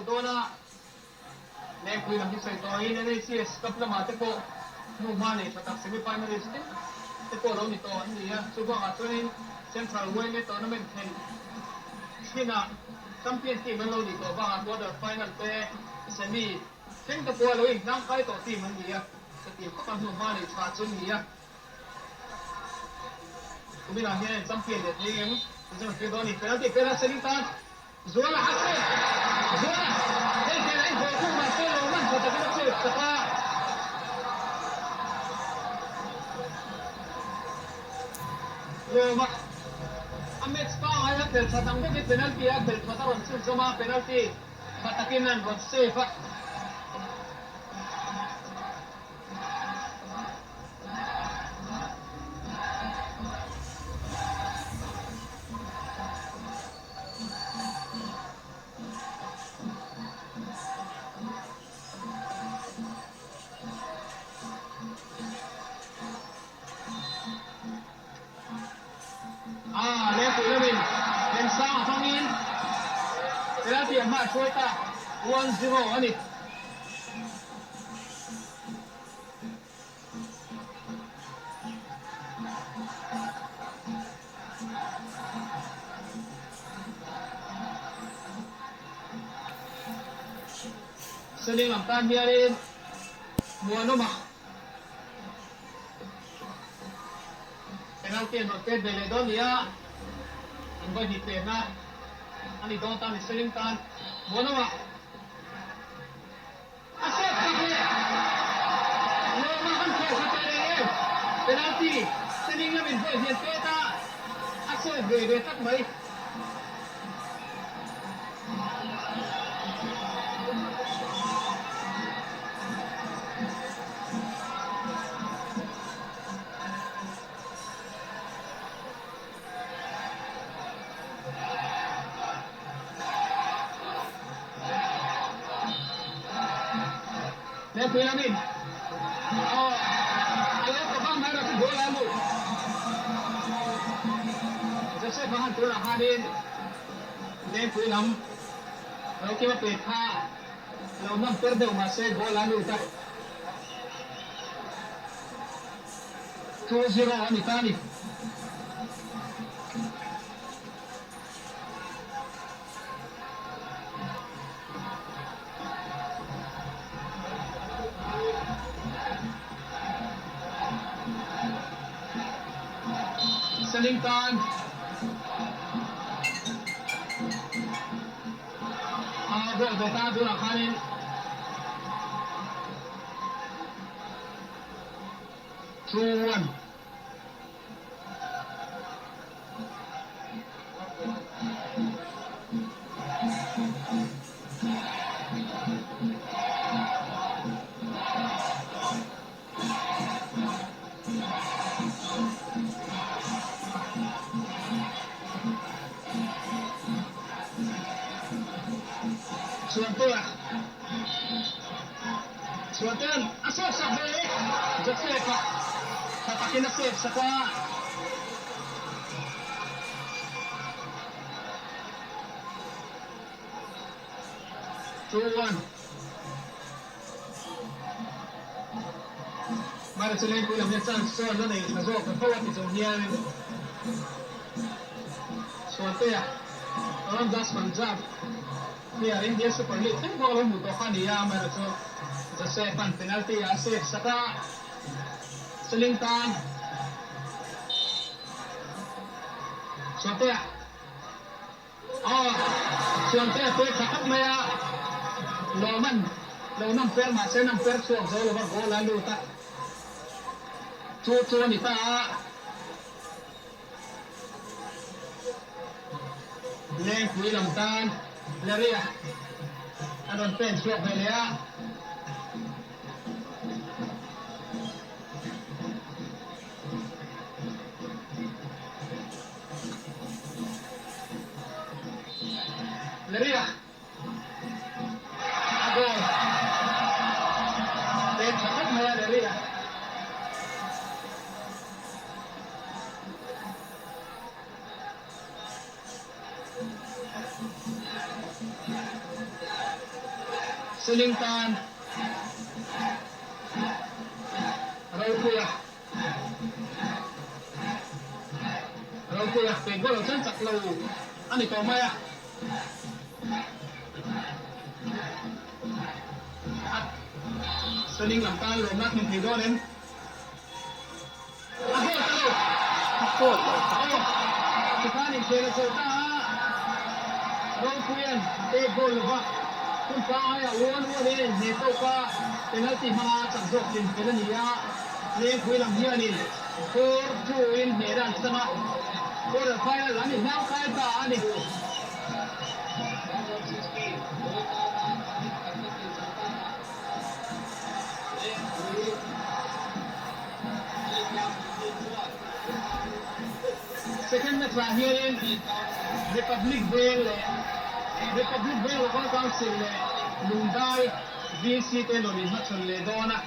ตัวน่ะเล่นคุยกับที่ใส่ตัวนี้เนี่ยสิสกับละมาแต่ก็นู่นมาเนี่ยตัดสินไปไม่ได้สิแต่ก็เราเนี่ยตัวนี้อ่ะสุภาพตัวนี้เซ็นทรัลเวย์เนี่ยตัวนั้นเป็นแข่งที่น่ะแชมเปี้ยนทีมมันเราดีตัวบ้างตัวเดอร์ไฟนอลเตะเซมิเช่นกับตัวเราอีกนั่งใกล้ตัวทีมมันดีอ่ะสตีฟก็ทำนู่นมาเนี่ยชาร์จนี่อ่ะคุณไม่รู้เนี่ยแชมเปี้ยนเด็ดเลยมั้งจะมาเกี่ยวนี่เป็นเซนิตันزولا حسين زولا هيك العيد بيكون مارسيلو ومنفذ بنفسه الثقة أميت سباع يقدر ستنقذ بنالتي يقدر فترة نصير زمان بنالتي فتكينا بسيفة ما شويتا 1-0 أني Seling lampan biarin Buanoma penalti notte delle donne ya Anggo di pena Ani dontan seling tan Buanoma Asep kaki Loma kan kaya sa tere penalti seling namin boy hiyan peta Asep bebe tak may Piramid. Oh, ayaw ko ba mayroon si bola mo? Kasi bahan ko lang hanin. Then pilam. Kalau kita peta, kalau nam perde masih bola mo ita. 2-0 ani tani. Selingtan Beta dulu kanin 2-1 Suatan asal sahaja Joseph Tapakin nasib sa kwa 2-1 Mara sila yung kulang niya chance so ano na yung nasok ang pawat isang niyan Suatan Orang das manjab Niya rin dia Super League Kaya mo alam mo to kaniya Mara so Joseph ang penalty asif saka Selingtan Suante Oh Suante pwede sakap maya Loman Loman per masih nam per suak so lupa gol lalu tak Cucu nita Leng kui lamtan Leria Anon pen suak belia Leria Agol Pen sakap maya Leria Selingtan Raukuya pegol chen chaklo ani to maya Seling lampan lom nak min pegol nen Put. Sekali kira serta Raukuyan pegol ba kun pa ay awan wala neto pa penalty mga tanggok din penalty le khui lam hian in 4-2 in medan sama quarter final ani now kai ta ani second match ra here in Republic Bay Local Council le Mumbai VC te lo ni ma chon le dona